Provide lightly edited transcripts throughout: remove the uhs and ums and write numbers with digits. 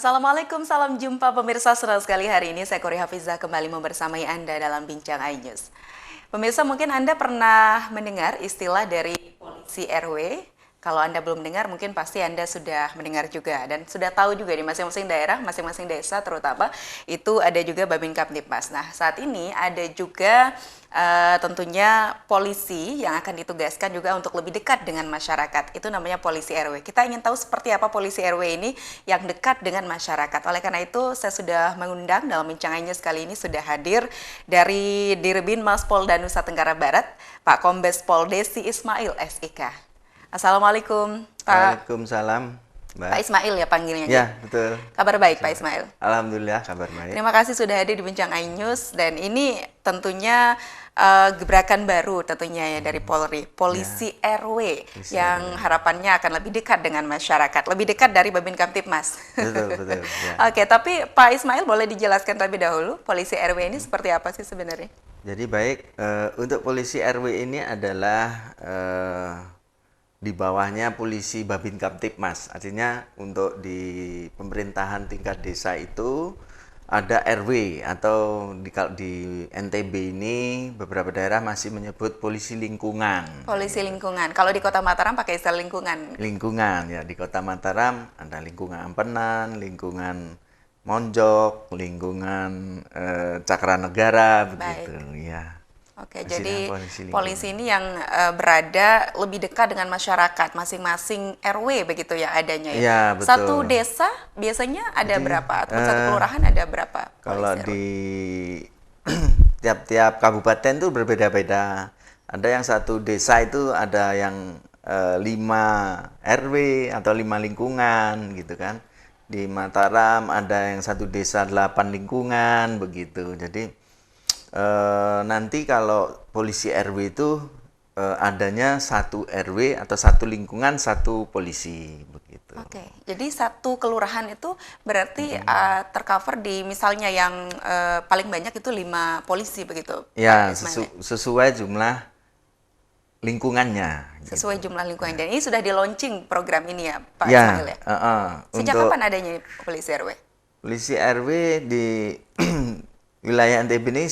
Assalamualaikum, salam jumpa pemirsa. Senang sekali hari ini saya Kori Hafizah kembali membersamai Anda dalam Bincang iNews. Pemirsa, mungkin Anda pernah mendengar istilah dari polisi RW. Kalau Anda belum dengar, mungkin pasti Anda sudah mendengar juga dan sudah tahu juga di masing-masing daerah, masing-masing desa terutama itu ada juga Babin Kamtibmas. Nah, saat ini ada juga tentunya polisi yang akan ditugaskan juga untuk lebih dekat dengan masyarakat. Itu namanya polisi RW. Kita ingin tahu seperti apa polisi RW ini yang dekat dengan masyarakat. Oleh karena itu, saya sudah mengundang dalam Bincang iNews kali ini sudah hadir dari Dirbin Mas Polda Nusa Tenggara Barat, Pak Kombes Pol Desi Ismail SIK. Assalamualaikum, Pak. Waalaikumsalam, Mbak. Pak Ismail ya panggilnya. Ya, betul. Kabar baik, Pak Ismail. Alhamdulillah, kabar baik. Terima kasih sudah hadir di Bincang iNews dan ini tentunya gebrakan baru tentunya ya dari Polri, polisi RW Polisi yang RW. harapannya akan lebih dekat dengan masyarakat, lebih dekat dari Babin Kamtibmas. Betul. Ya. Oke, tapi Pak Ismail boleh dijelaskan terlebih dahulu polisi RW ini seperti apa sih sebenarnya? Jadi baik, untuk polisi RW ini adalah di bawahnya polisi Babin Kamtibmas. Artinya untuk di pemerintahan tingkat desa itu ada RW atau kalau di NTB ini beberapa daerah masih menyebut polisi lingkungan. Polisi lingkungan. Kalau di Kota Mataram pakai istilah lingkungan. Lingkungan ya, di Kota Mataram ada lingkungan Ampenan, lingkungan Monjok, lingkungan Cakranegara begitu ya. Oke, Masih jadi dalam polisi lingkungan. polisi ini yang berada lebih dekat dengan masyarakat, masing-masing RW begitu ya adanya ya. Iya, betul. Satu desa biasanya ada berapa? Atau satu kelurahan ada berapa? Kalau polisi RW? di tiap-tiap kabupaten itu berbeda-beda. Ada yang satu desa itu ada yang 5 RW atau 5 lingkungan gitu kan. Di Mataram ada yang satu desa 8 lingkungan begitu. Jadi nanti kalau polisi RW itu adanya satu RW atau satu lingkungan satu polisi begitu. Oke, jadi satu kelurahan itu berarti tercover di misalnya yang paling banyak itu 5 polisi begitu, Ya, Pak Ismail? sesuai jumlah lingkungannya. Sesuai gitu. jumlah lingkungan. Dan ini sudah di launching program ini ya, Pak Ya, Ismail ya? Sejak untuk kapan adanya polisi RW? polisi RW di wilayah NTB ini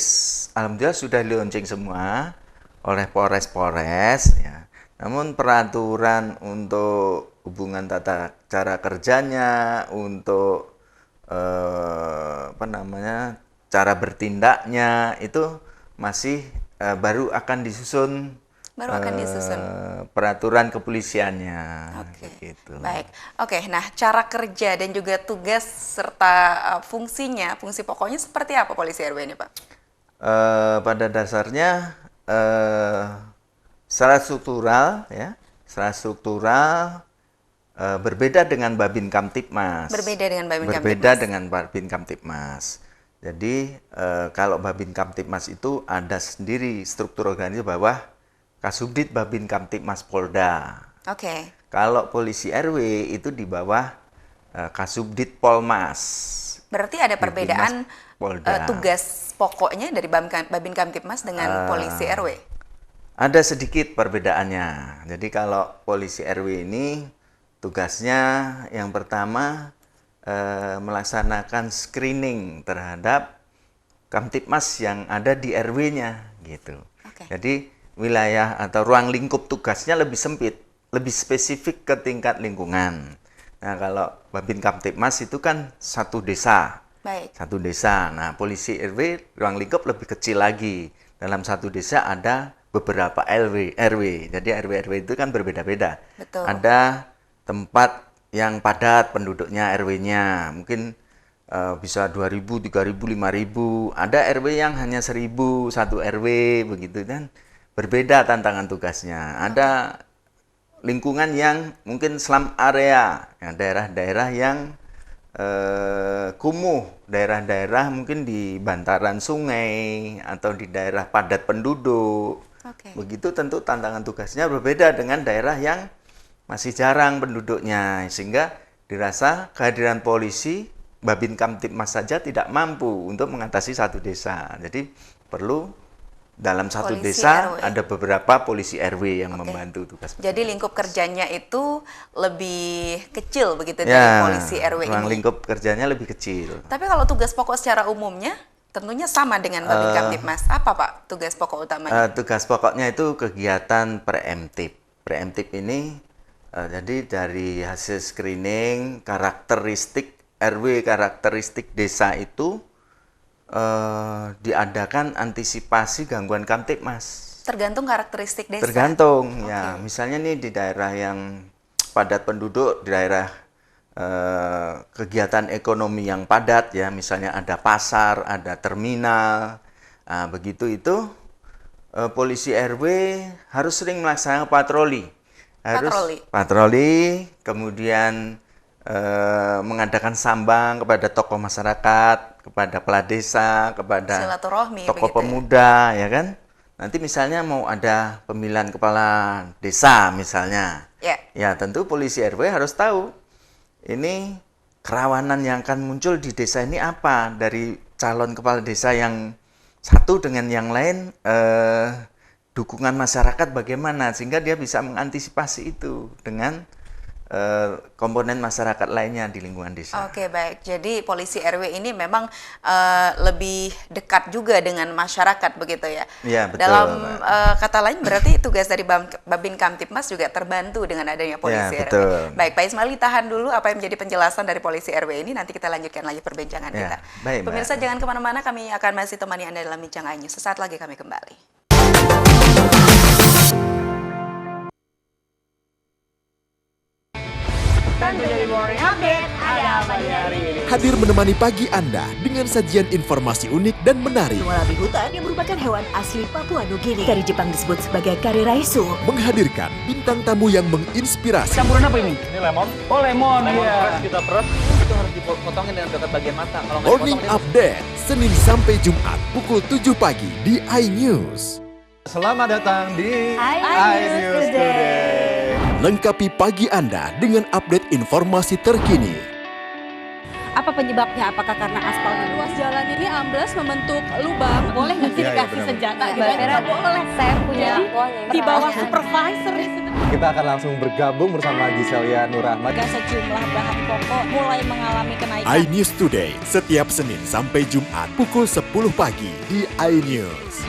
alhamdulillah sudah launching semua oleh Polres-Polres ya. Namun peraturan untuk hubungan tata cara kerjanya, untuk cara bertindaknya itu masih baru akan disusun Baru akan disusun. peraturan kepolisiannya Oke, begitu. baik. Oke, nah cara kerja dan juga tugas serta fungsinya, fungsi pokoknya seperti apa polisi RW ini, Pak? Pada dasarnya secara struktural ya, berbeda dengan Babin Kamtibmas. Berbeda dengan Babin Berbeda Kamtibmas. dengan Babin Kamtibmas. Jadi kalau Babin Kamtibmas itu ada sendiri struktur organisasi bawah Kasubdit Babin Kamtibmas Polda. Oke. Kalau polisi RW itu di bawah Kasubdit Polmas. Berarti ada perbedaan Polda. tugas pokoknya dari Babin Kamtibmas dengan polisi RW. Ada sedikit perbedaannya. Jadi kalau polisi RW ini tugasnya yang pertama melaksanakan screening terhadap Kamtibmas yang ada di RW-nya gitu. Oke. Jadi wilayah atau ruang lingkup tugasnya lebih sempit, lebih spesifik ke tingkat lingkungan. Nah, kalau Babin Kamtibmas itu kan satu desa. Baik. Satu desa. Nah, polisi RW ruang lingkup lebih kecil lagi. Dalam satu desa ada beberapa RW. Jadi RW itu kan berbeda-beda. Betul. Ada tempat yang padat penduduknya RW-nya. Mungkin bisa 2.000, 3.000, 5.000. Ada RW yang hanya 1.000, satu RW begitu kan. Berbeda tantangan tugasnya. Ada lingkungan yang mungkin slum area, ya, daerah-daerah yang kumuh, daerah-daerah mungkin di bantaran sungai atau di daerah padat penduduk. Oke. Begitu tentu tantangan tugasnya berbeda dengan daerah yang masih jarang penduduknya, sehingga dirasa kehadiran polisi Babin Kamtibmas saja tidak mampu untuk mengatasi satu desa. Jadi perlu dalam satu Polisi desa RW. ada beberapa polisi RW yang membantu tugas. Jadi lingkup kerjanya itu lebih kecil begitu dari Ya, polisi RW ruang ini. lingkup kerjanya lebih kecil. Tapi kalau tugas pokok secara umumnya tentunya sama dengan Babin Kamtibmas. Apa Pak tugas pokok utamanya? Tugas pokoknya itu kegiatan preemptif. Preemptif ini jadi dari hasil screening karakteristik RW, karakteristik desa itu diadakan antisipasi gangguan Kamtibmas. Tergantung karakteristik desa. Tergantung ya, misalnya nih di daerah yang padat penduduk, di daerah kegiatan ekonomi yang padat ya, misalnya ada pasar, ada terminal, nah, begitu itu polisi RW harus sering melaksanakan patroli, patroli, kemudian mengadakan sambang kepada tokoh masyarakat, kepada kepala desa, kepada Silaturahmi tokoh begitu ya. pemuda, ya kan? Nanti misalnya mau ada pemilihan kepala desa misalnya, Ya. ya tentu polisi RW harus tahu ini kerawanan yang akan muncul di desa ini apa dari calon kepala desa yang satu dengan yang lain, dukungan masyarakat bagaimana sehingga dia bisa mengantisipasi itu dengan komponen masyarakat lainnya di lingkungan desa. Oke, baik. Jadi polisi RW ini memang lebih dekat juga dengan masyarakat begitu ya. Iya, betul, Dalam Mbak. kata lain berarti tugas dari Babin Kamtibmas juga terbantu dengan adanya polisi Ya, RW. betul. Baik, Pak Ismail tahan dulu apa yang menjadi penjelasan dari polisi RW ini, nanti kita lanjutkan lagi perbincangan Ya, kita. baik, Mbak. Pemirsa jangan kemana-mana, kami akan masih temani Anda dalam Bincang News. Sesaat lagi kami kembali. Tentunya di Morning Update ada apa di hari ini? Hadir menemani pagi Anda dengan sajian informasi unik dan menarik. Wallaby hutan yang merupakan hewan asli Papua Nugini. Dari Jepang disebut sebagai kare raisu. Menghadirkan bintang tamu yang menginspirasi. Campuran apa ini? Ini lemon. Oh lemon, Lemon iya. fresh kita peres, itu harus dipotongin dengan dekat bagian mata. Kalau nggak Morning dipotong, Update, Senin sampai Jumat pukul 7 pagi di iNews. Selamat datang di iNews Today. Lengkapi pagi Anda dengan update informasi terkini. Apa penyebabnya? Apakah karena aspalnya luas jalan ini ambles membentuk lubang? Boleh nggak sih Iya, dikasih benar. senjata? Mbak Vera, boleh. saya punya Di bawah supervisor ya. Kita akan langsung bergabung bersama Giselia Nurahmat. Sejumlah bahan pokok mulai mengalami kenaikan. iNews Today, setiap Senin sampai Jumat pukul 10 pagi di iNews.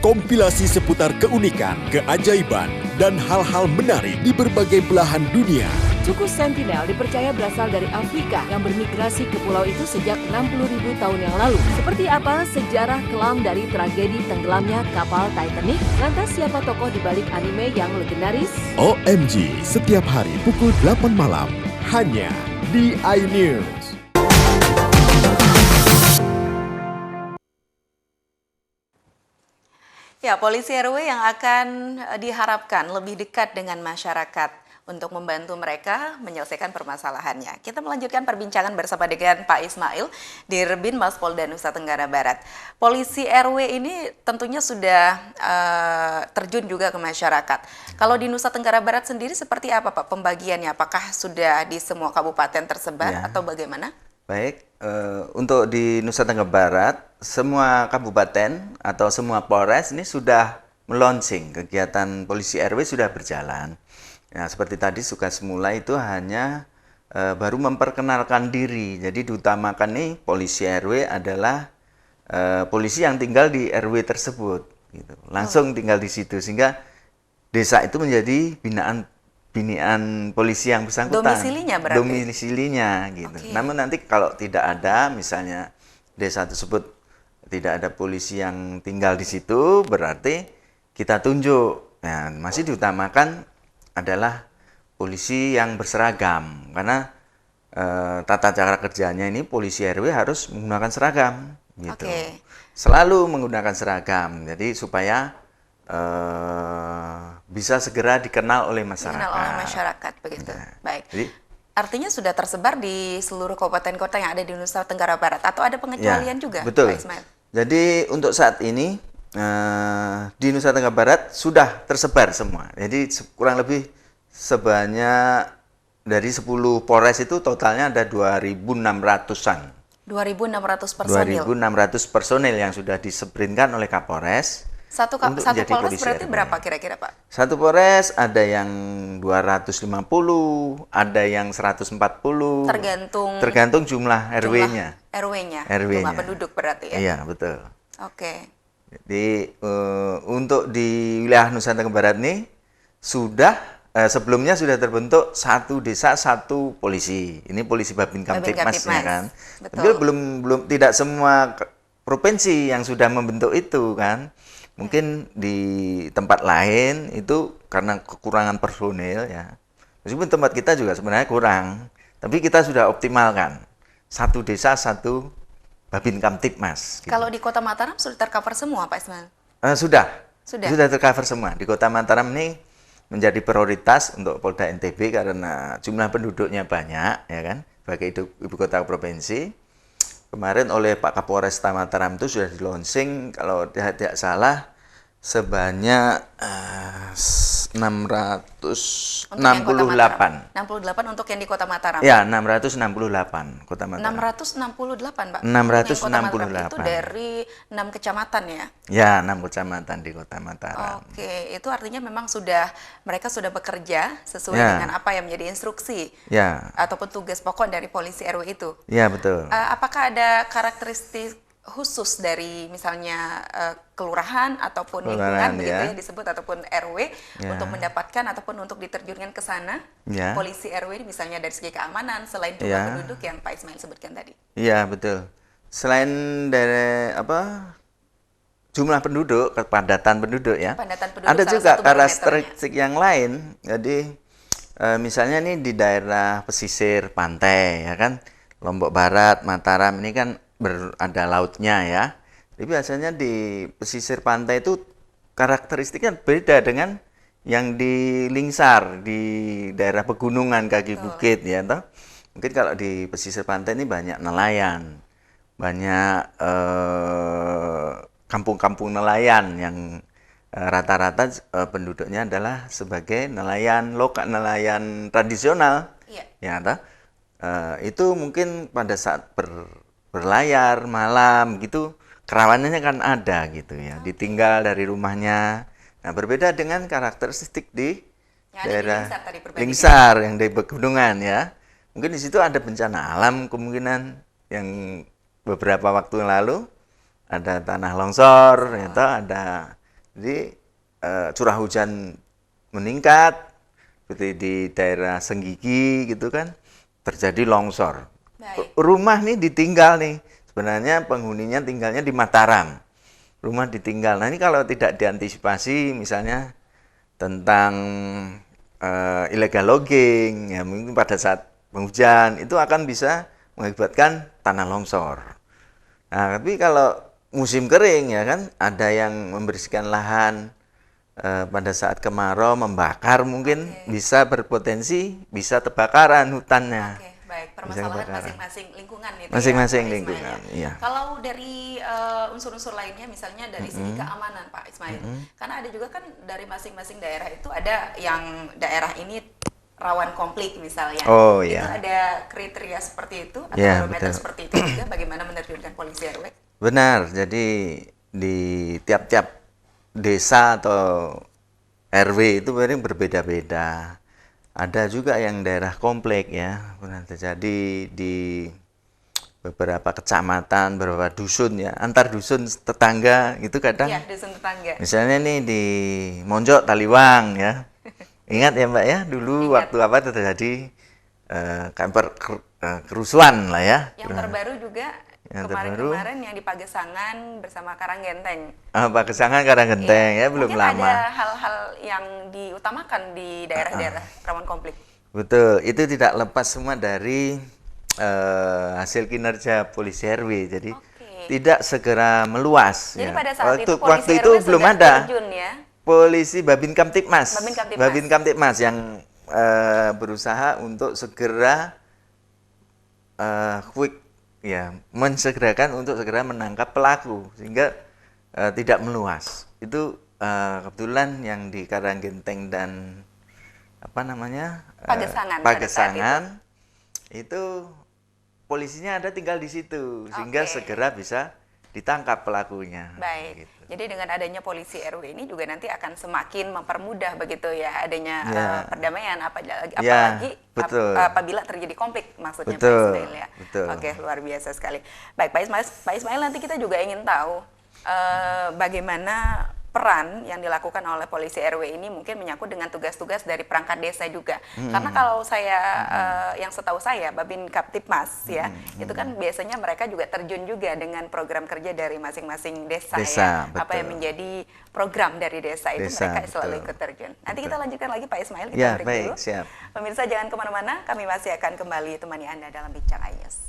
Kompilasi seputar keunikan, keajaiban, dan hal-hal menarik di berbagai belahan dunia. Suku Sentinel dipercaya berasal dari Afrika yang bermigrasi ke pulau itu sejak 60.000 tahun yang lalu. Seperti apa sejarah kelam dari tragedi tenggelamnya kapal Titanic? Lantas siapa tokoh di balik anime yang legendaris? OMG, setiap hari pukul 8 malam, hanya di iNews. Ya, polisi RW yang akan diharapkan lebih dekat dengan masyarakat untuk membantu mereka menyelesaikan permasalahannya. Kita melanjutkan perbincangan bersama dengan Pak Ismail di Rebinmas Polda Nusa Tenggara Barat. Polisi RW ini tentunya sudah terjun juga ke masyarakat. Kalau di Nusa Tenggara Barat sendiri seperti apa Pak pembagiannya? Apakah sudah di semua kabupaten tersebar Ya. atau bagaimana? Baik, untuk di Nusa Tenggara Barat, semua kabupaten atau semua Polres ini sudah melaunching kegiatan polisi RW sudah berjalan. Ya, seperti tadi tugas semula itu hanya baru memperkenalkan diri. Jadi diutamakan nih polisi RW adalah polisi yang tinggal di RW tersebut. Gitu. Langsung tinggal di situ sehingga desa itu menjadi binaan polisi yang bersangkutan. Domisilinya berarti? Domisilinya gitu. Oke. Namun nanti kalau tidak ada misalnya desa tersebut tidak ada polisi yang tinggal di situ berarti kita tunjuk. Nah, masih diutamakan adalah polisi yang berseragam karena tata cara kerjanya ini polisi RW harus menggunakan seragam gitu. Oke. Selalu menggunakan seragam. Jadi supaya bisa segera dikenal oleh masyarakat. Dikenal oleh masyarakat begitu. Ya. Baik. Jadi, Artinya sudah tersebar di seluruh kabupaten kota yang ada di Nusa Tenggara Barat atau ada pengecualian juga, betul. Pak Ismail? Jadi untuk saat ini di Nusa Tenggara Barat sudah tersebar semua. Jadi kurang lebih sebanyak dari 10 Polres itu totalnya ada 2.600-an. 2.600 personil. 2.600 personil yang sudah disebrinkan oleh Kapolres. Satu untuk satu menjadi Polres polisi berarti RW. berapa kira-kira, Pak? Satu Polres ada yang 250, ada yang 140. Tergantung jumlah RW-nya. RW-nya. RW-nya. Jumlah penduduk berarti ya. Iya, betul. Oke. Jadi untuk di wilayah Nusa Tenggara Barat ini sebelumnya sudah terbentuk satu desa satu polisi. Ini polisi Babin Kamtipmas ya kan. Betul. Tapi belum tidak semua provinsi yang sudah membentuk itu kan. Mungkin di tempat lain itu karena kekurangan personil ya. Meskipun tempat kita juga sebenarnya kurang, tapi kita sudah optimalkan. Satu desa satu Babin Kamtipmas. Gitu. Kalau di Kota Mataram sudah tercover semua, Pak Ismail? Sudah Sudah tercover semua. Di Kota Mataram ini menjadi prioritas untuk Polda NTB karena jumlah penduduknya banyak, ya kan, sebagai ibu kota provinsi. Kemarin oleh Pak Kapolres Mataram itu sudah di-launching, kalau tidak salah, sebanyak 668. 68 untuk yang di Kota Mataram. Ya, 668 Kota Mataram. 668, Pak. 668. Yang Kota Mataram itu dari 6 kecamatan ya? Ya, 6 kecamatan di Kota Mataram. Oke, itu artinya memang mereka sudah bekerja sesuai Ya. dengan apa yang menjadi instruksi Ya. ataupun tugas pokok dari polisi RW itu. Ya, betul. Apakah ada karakteristik khusus dari misalnya kelurahan ataupun lingkungan begitu ya disebut ataupun RW untuk mendapatkan ataupun untuk diterjunkan ke sana polisi RW ini misalnya dari segi keamanan selain jumlah penduduk yang Pak Ismail sebutkan tadi. Iya, betul. Selain dari jumlah penduduk, kepadatan penduduk ya. Ada juga karakteristik yang lain. Jadi misalnya nih di daerah pesisir pantai ya kan, Lombok Barat, Mataram ini kan ada lautnya ya. Jadi biasanya di pesisir pantai itu karakteristiknya beda dengan yang di Lingsar, di daerah pegunungan kaki bukit ya toh. Mungkin kalau di pesisir pantai ini banyak nelayan, banyak kampung-kampung nelayan yang rata-rata penduduknya adalah sebagai nelayan lokal, nelayan tradisional. Ya toh. Itu mungkin pada saat berlayar malam gitu kerawanannya kan ada gitu ya, ditinggal dari rumahnya. Nah, berbeda dengan karakteristik di daerah Lingsar yang di pegunungan ya. Mungkin di situ ada bencana alam kemungkinan yang beberapa waktu yang lalu ada tanah longsor ya toh, ada jadi curah hujan meningkat seperti di daerah Senggigi gitu kan terjadi longsor. Rumah nih ditinggal nih. Sebenarnya penghuninya tinggalnya di Mataram. Rumah ditinggal. Nah, ini kalau tidak diantisipasi misalnya tentang illegal logging ya mungkin pada saat penghujan itu akan bisa mengakibatkan tanah longsor. Nah, tapi kalau musim kering ya kan ada yang membersihkan lahan pada saat kemarau membakar mungkin bisa berpotensi bisa terbakaran hutannya. Baik, permasalahan masing-masing lingkungan itu masing-masing ya, lingkungan, ya. Kalau dari unsur-unsur lainnya misalnya dari segi keamanan Pak Ismail, karena ada juga kan dari masing-masing daerah itu ada yang daerah ini rawan konflik misalnya, itu ada kriteria seperti itu atau barometer seperti itu juga bagaimana menerjunkan polisi RW? Benar, jadi di tiap-tiap desa atau RW itu berbeda-beda. Ada juga yang daerah komplek ya, pernah terjadi di beberapa kecamatan, beberapa dusun ya, antar dusun tetangga itu kadang. Iya, dusun tetangga. Misalnya nih di Monjok Taliwang ya, ingat ya Mbak ya, dulu waktu apa terjadi kerusuhan lah ya. Yang terbaru juga kemarin-kemarin yang di Pagesangan bersama Karanggenteng. Pagesangan Karanggenteng ya belum lama. Mungkin ada hal-hal yang diutamakan di daerah-daerah rawan konflik. Betul, itu tidak lepas semua dari hasil kinerja polisi RW. Jadi tidak segera meluas. Jadi ya. pada saat waktu itu belum ada. Terjun, ya? Polisi Babin Kamtipmas. Babin Kamtipmas yang berusaha untuk segera quick ya mensegerakan untuk segera menangkap pelaku sehingga tidak meluas. Itu kebetulan yang di Karanggenteng dan apa namanya Pagesangan Pagesangan itu polisinya ada tinggal di situ sehingga segera bisa ditangkap pelakunya. Baik. Gitu. Jadi dengan adanya polisi RW ini juga nanti akan semakin mempermudah begitu ya adanya perdamaian apalagi apabila terjadi konflik maksudnya Pak Ismail ya. Betul. Oke, luar biasa sekali. Baik, Pak Ismail nanti kita juga ingin tahu bagaimana peran yang dilakukan oleh polisi RW ini mungkin menyangkut dengan tugas-tugas dari perangkat desa juga. Karena kalau saya yang setahu saya Babin Kaptipmas ya, itu kan biasanya mereka juga terjun juga dengan program kerja dari masing-masing desa ya. Betul. Apa yang menjadi program dari desa itu mereka selalu ikut terjun. Nanti kita lanjutkan lagi Pak Ismail, kita break dulu. Siap. Pemirsa jangan kemana-mana, kami masih akan kembali temani Anda dalam Bincang iNews.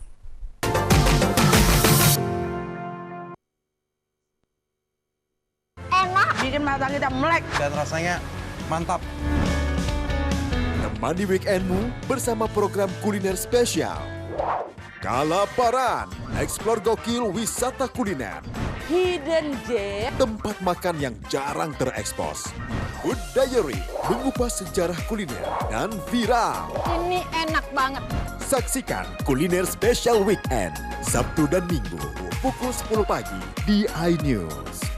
Bikin mata kita melek. Dan rasanya mantap. Temani weekendmu bersama program kuliner spesial. Kalaparan, eksplor gokil wisata kuliner. Hidden gem. Tempat makan yang jarang terekspos. Food Diary, mengupas sejarah kuliner dan viral. Ini enak banget. Saksikan kuliner spesial weekend, Sabtu dan Minggu, pukul 10 pagi di iNews.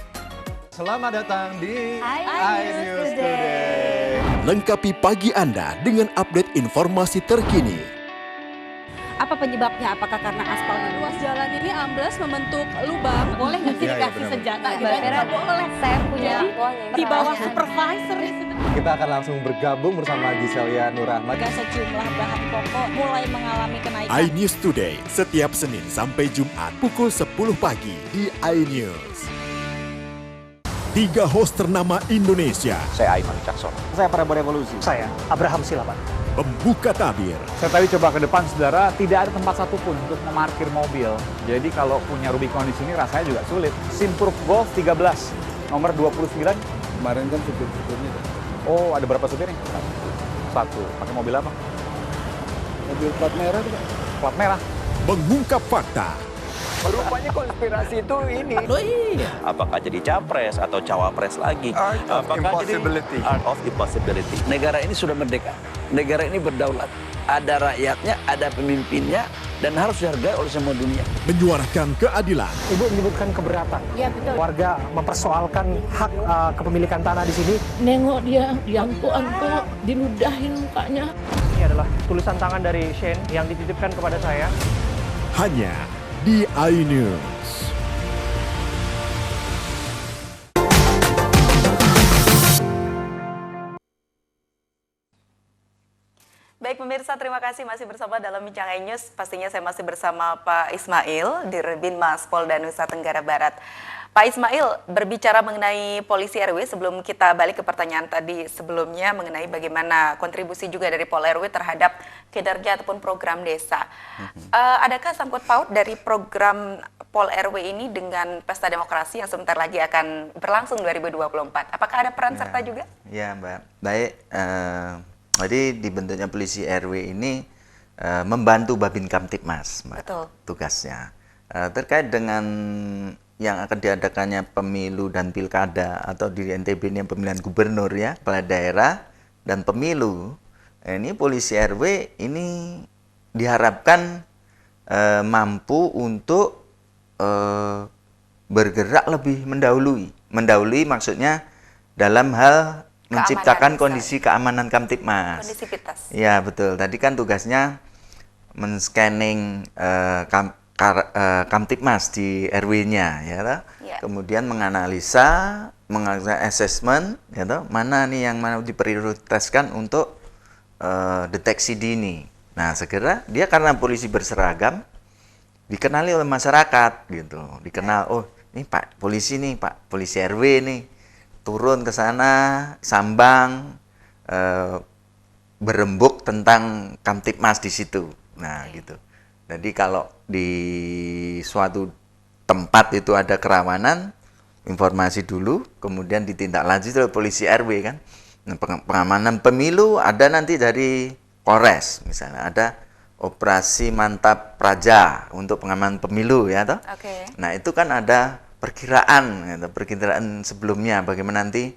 Selamat datang di iNews Today. Lengkapi pagi Anda dengan update informasi terkini. Apa penyebabnya? Apakah karena aspalnya luas jalan ini ambles membentuk lubang? Boleh nggak sih Iya, dikasih benar. senjata? Kira-kira boleh. Saya punya di bawah supervisor. Kita akan langsung bergabung bersama Giselia Nurahmat. Sejumlah bahan pokok mulai mengalami kenaikan. iNews Today, setiap Senin sampai Jumat pukul 10 pagi di iNews. 3 host ternama Indonesia, Saya Aiman Cakson. Saya Prabowo Revolusi. Saya Abraham Silaban. pembuka tabir, Saya tadi coba ke depan, saudara, tidak ada tempat satupun untuk memarkir mobil. Jadi kalau punya Rubicon di sini rasanya juga sulit. Simproof Golf 13, nomor 29. Kemarin kan supir-supirnya Oh, ada berapa supirnya? Satu. Pakai mobil apa? mobil plat merah tuh, Pak. Plat merah. mengungkap fakta, Rupanya konspirasi itu ini. Loh iya. Apakah jadi capres atau cawapres lagi? Apakah jadi art of impossibility. Negara ini sudah merdeka. Negara ini berdaulat. Ada rakyatnya, ada pemimpinnya, dan harus dihargai oleh semua dunia. menyuarakan keadilan, Ibu menyebutkan keberatan. Iya betul. Warga mempersoalkan hak kepemilikan tanah di sini. Nengok dia, diangkut-angkut, diludahin mukanya. Ini adalah tulisan tangan dari Shane yang dititipkan kepada saya. hanya di iNews. Baik pemirsa, terima kasih masih bersama dalam Bincang iNews. Pastinya saya masih bersama Pak Ismail, Dirbinmas Polda Nusa Tenggara Barat. Pak Ismail, berbicara mengenai polisi RW, sebelum kita balik ke pertanyaan tadi sebelumnya mengenai bagaimana kontribusi juga dari Pol RW terhadap kinerja ataupun program desa. Adakah sangkut paut dari program Pol RW ini dengan Pesta Demokrasi yang sebentar lagi akan berlangsung 2024? Apakah ada peran serta juga? Ya, Mbak. Baik, jadi dibentuknya polisi RW ini membantu Babin Kamtipmas, Mbak. Betul. Tugasnya. Terkait dengan yang akan diadakannya pemilu dan pilkada atau di NTB ini pemilihan gubernur ya, kepala daerah dan pemilu. Ini polisi RW ini diharapkan mampu untuk bergerak lebih mendahului. Mendahului maksudnya dalam hal menciptakan kondisi keamanan Kamtipmas. Kondisivitas. Ya betul. Tadi kan tugasnya men-scanning Kamtipmas di RW-nya, ya toh? Ya. Kemudian menganalisa assessment, ya toh? Mana nih yang mana diprioritaskan untuk deteksi dini. Nah, segera dia karena polisi berseragam dikenali oleh masyarakat, gitu. Dikenal, oh ini Pak polisi nih, Pak polisi RW nih, turun ke sana, sambang, berembuk tentang Kamtipmas di situ. Nah, gitu. Jadi kalau di suatu tempat itu ada kerawanan, informasi dulu, kemudian ditindaklanjuti oleh polisi RW kan. Nah, pengamanan pemilu ada nanti dari Polres, misalnya ada operasi Mantap Praja untuk pengamanan pemilu ya toh. Oke. Nah itu kan ada perkiraan, gitu, perkiraan sebelumnya bagaimana nanti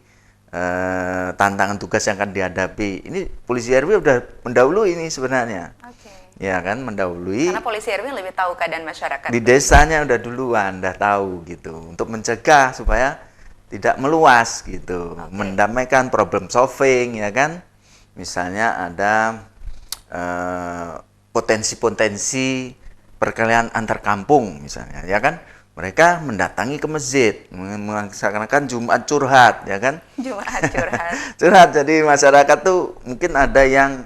tantangan tugas yang akan dihadapi. Ini polisi RW udah mendahului ini sebenarnya. Oke. ya kan, mendahului. Karena polisi RW lebih tahu keadaan masyarakat. Di desanya udah duluan, udah tahu gitu, untuk mencegah supaya tidak meluas gitu, mendamaikan, problem solving, ya kan. Misalnya ada potensi-potensi perkelahian antar kampung misalnya, ya kan. Mereka mendatangi ke masjid, melaksanakan Jumat curhat, ya kan? Jumat curhat. Curhat, jadi masyarakat tuh mungkin ada yang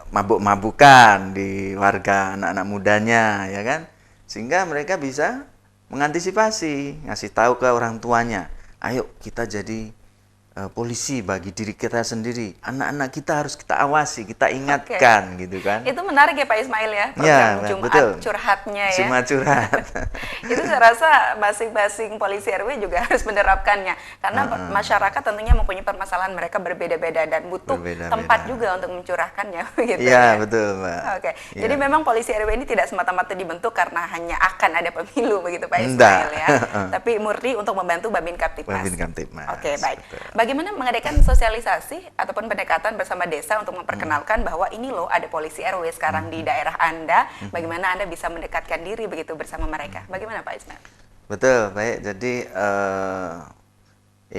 mabuk-mabukan di warga anak-anak mudanya, ya kan? Sehingga mereka bisa mengantisipasi, ngasih tahu ke orang tuanya, ayo kita jadi polisi bagi diri kita sendiri, anak-anak kita harus kita awasi, kita ingatkan, gitu kan. Itu menarik ya Pak Ismail ya, program Jumat curhatnya ya. Jumat curhat. Itu saya rasa masing-masing polisi RW juga harus menerapkannya, karena masyarakat tentunya mempunyai permasalahan mereka berbeda-beda dan butuh tempat juga untuk mencurahkannya, gitu ya. Iya, betul Mbak. Oke, jadi memang polisi RW ini tidak semata-mata dibentuk karena hanya akan ada pemilu begitu Pak Ismail ya, tapi murni untuk membantu Babin Kamtibmas. Babin Kamtibmas. Oke, baik. Bagaimana mengadakan sosialisasi ataupun pendekatan bersama desa untuk memperkenalkan bahwa ini loh ada polisi RW sekarang di daerah Anda, bagaimana Anda bisa mendekatkan diri begitu bersama mereka? Bagaimana Pak Ismail? Betul, baik. Jadi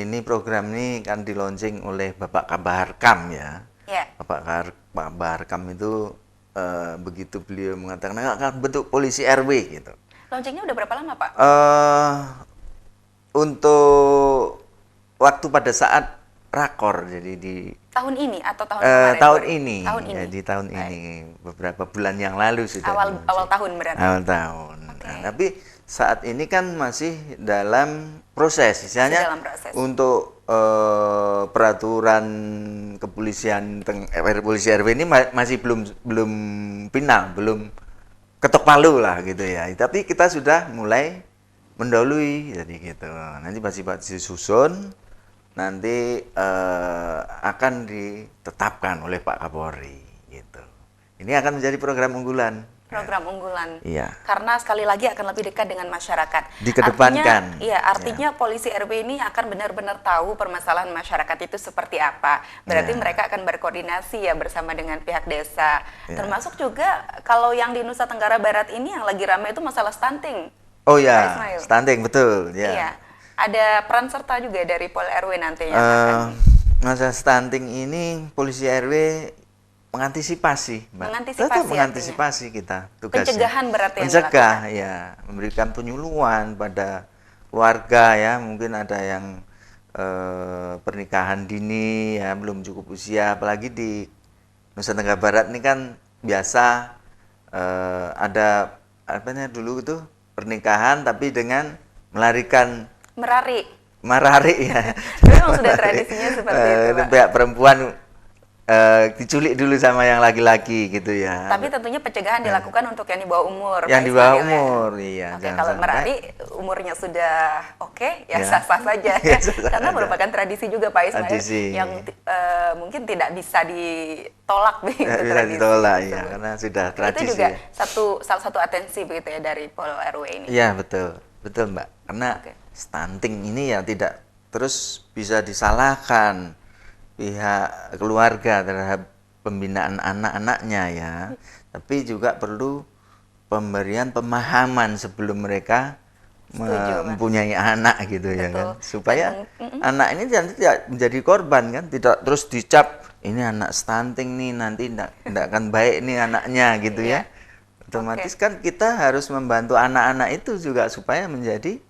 ini program ini kan di launching oleh Bapak Kabaharkam ya. Bapak Kabaharkam itu begitu beliau mengatakan akan bentuk polisi RW gitu. Launchingnya udah berapa lama Pak? Untuk waktu pada saat rakor, jadi di tahun ini atau tahun kemarin? Tahun ini. Tahun ini. Jadi tahun ini, beberapa bulan yang lalu sudah. Awal tahun berarti. Awal tahun. Nah, tapi saat ini kan masih dalam proses, misalnya untuk peraturan kepolisian polisi RW ini masih belum final, belum ketok palu lah gitu ya. Tapi kita sudah mulai mendahului, jadi gitu. Nanti masih disusun. Nanti akan ditetapkan oleh Pak Kapolri gitu. Ini akan menjadi program unggulan. Program unggulan. Iya. Karena sekali lagi akan lebih dekat dengan masyarakat. Dikedepankan. Artinya polisi RW ini akan benar-benar tahu permasalahan masyarakat itu seperti apa. Berarti mereka akan berkoordinasi ya bersama dengan pihak desa. Termasuk juga kalau yang di Nusa Tenggara Barat ini yang lagi ramai itu masalah stunting. Oh ya, stunting betul. Ya. Iya. Ada peran serta juga dari Pol RW nantinya. Masalah stunting ini polisi RW mengantisipasi, Mbak. Tetap mengantisipasi kita tugasnya. Pencegahan berarti yang mencegah ya, memberikan penyuluhan pada keluarga ya, mungkin ada yang pernikahan dini ya, belum cukup usia, apalagi di Nusa Tenggara Barat ini kan biasa ada dulu itu pernikahan tapi dengan merari ya. Memang sudah tradisinya seperti itu, Pak. Pihak perempuan diculik dulu sama yang laki-laki gitu ya. Tapi tentunya pencegahan dilakukan untuk yang di bawah umur. Yang di bawah umur, iya. Kalau merari umurnya sudah ya sah-sah saja. Karena merupakan tradisi juga Pak Ismail yang mungkin tidak bisa ditolak begitu. Tidak bisa ditolak ya, karena sudah tradisi. Itu juga salah satu atensi begitu ya dari Pol RW ini. Iya, betul. Betul, Mbak. Karena stunting ini ya tidak terus bisa disalahkan pihak keluarga terhadap pembinaan anak-anaknya ya, tapi juga perlu pemberian pemahaman sebelum mereka mempunyai anak gitu. Betul. Ya kan, supaya anak ini nanti tidak menjadi korban kan, tidak terus dicap ini anak stunting nih, nanti tidak akan baik nih anaknya gitu ya. Otomatis kan kita harus membantu anak-anak itu juga supaya menjadi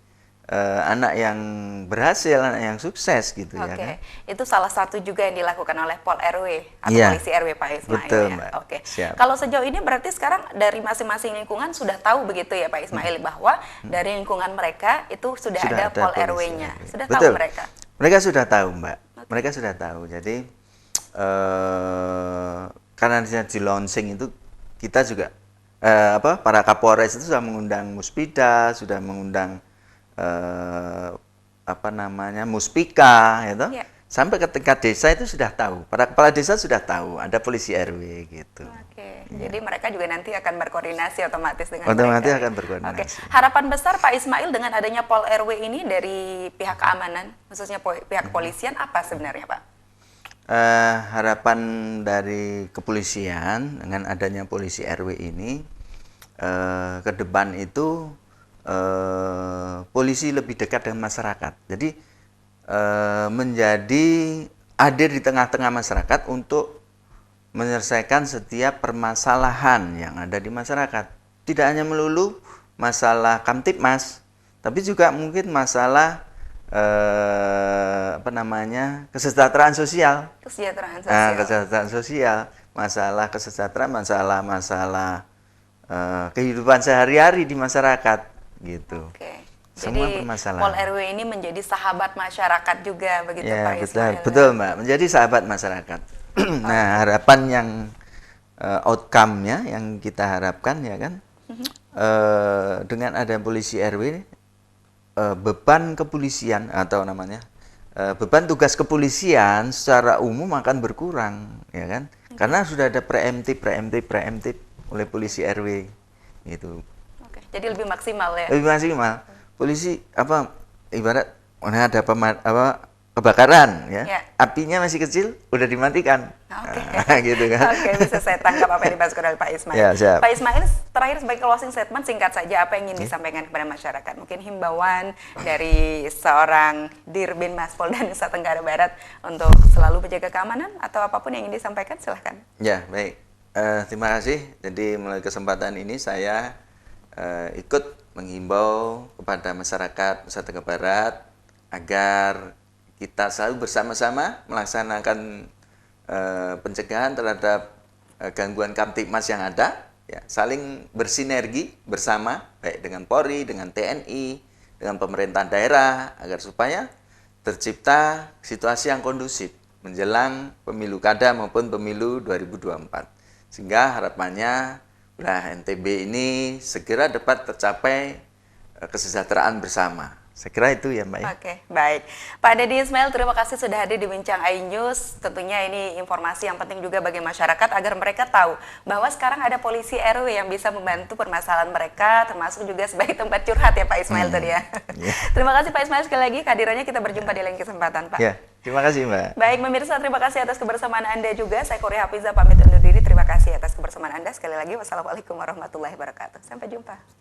anak yang berhasil, anak yang sukses gitu ya kan. Itu salah satu juga yang dilakukan oleh Pol RW atau polisi RW Pak Ismail. Betul, ya. Mbak. Siap. Kalau sejauh ini berarti sekarang dari masing-masing lingkungan sudah tahu begitu ya Pak Ismail bahwa dari lingkungan mereka itu sudah ada Pol RW-nya. Sudah tahu mereka. Mereka sudah tahu, Mbak. Mereka sudah tahu. Jadi karena di launching itu kita juga para Kapolres itu sudah mengundang Muspida, sudah mengundang Muspika gitu. Sampai ke tingkat desa itu sudah tahu. Para kepala desa sudah tahu ada polisi RW gitu. Jadi mereka juga nanti akan berkoordinasi otomatis dengan mereka. Akan berkoordinasi. Harapan besar Pak Ismail dengan adanya Pol RW ini dari pihak keamanan, khususnya pihak kepolisian apa sebenarnya, Pak? harapan dari kepolisian dengan adanya polisi RW ini ke depan itu polisi lebih dekat dengan masyarakat. Jadi menjadi hadir di tengah-tengah masyarakat untuk menyelesaikan setiap permasalahan yang ada di masyarakat. Tidak hanya melulu masalah Kamtibmas, tapi juga mungkin masalah kesejahteraan sosial. Kesejahteraan sosial, masalah kesejahteraan, masalah kehidupan sehari-hari di masyarakat gitu. Oke. Semua Jadi permasalahan. Pol RW ini menjadi sahabat masyarakat juga begitu Ya, Pak betul, Ismail. betul Mbak, menjadi sahabat masyarakat. Nah, harapan yang outcome-nya yang kita harapkan ya kan, dengan ada polisi RW, beban kepolisian atau namanya beban tugas kepolisian secara umum akan berkurang, ya kan? Karena sudah ada preemptif oleh polisi RW, gitu. Oke, jadi lebih maksimal ya. Lebih maksimal. Polisi ibarat ada kebakaran ya. Apinya masih kecil udah dimatikan. Gitu kan. Oke, bisa saya tangkap apa yang dibahas oleh Pak Ismail. Ya, siap. Pak Ismail, terakhir sebagai closing statement singkat saja apa yang ingin disampaikan kepada masyarakat. Mungkin himbauan dari seorang Dirbinmas Polda Nusa Tenggara Barat untuk selalu menjaga keamanan atau apapun yang ingin disampaikan, silahkan. Ya, baik. Terima kasih. Jadi melalui kesempatan ini saya ikut menghimbau kepada masyarakat Nusa Tenggara Barat agar kita selalu bersama-sama melaksanakan pencegahan terhadap gangguan Kamtibmas yang ada, ya, saling bersinergi bersama, baik dengan Polri, dengan TNI, dengan pemerintahan daerah, agar supaya tercipta situasi yang kondusif menjelang pemilu kada maupun pemilu 2024. Sehingga harapannya wilayah NTB ini segera dapat tercapai kesejahteraan bersama. Saya kira itu ya Mbak. Oke, baik. Pak Deddy Ismail, terima kasih sudah hadir di Bincang iNews. Tentunya ini informasi yang penting juga bagi masyarakat agar mereka tahu bahwa sekarang ada polisi RW yang bisa membantu permasalahan mereka, termasuk juga sebagai tempat curhat ya Pak Ismail tadi ya. Terima kasih Pak Ismail sekali lagi kehadirannya, kita berjumpa di lain kesempatan Pak. Ya, terima kasih Mbak. Baik pemirsa, terima kasih atas kebersamaan Anda juga. Saya Korea Hafizah pamit undur diri. Terima kasih atas kebersamaan Anda. Sekali lagi wassalamualaikum warahmatullahi wabarakatuh. Sampai jumpa.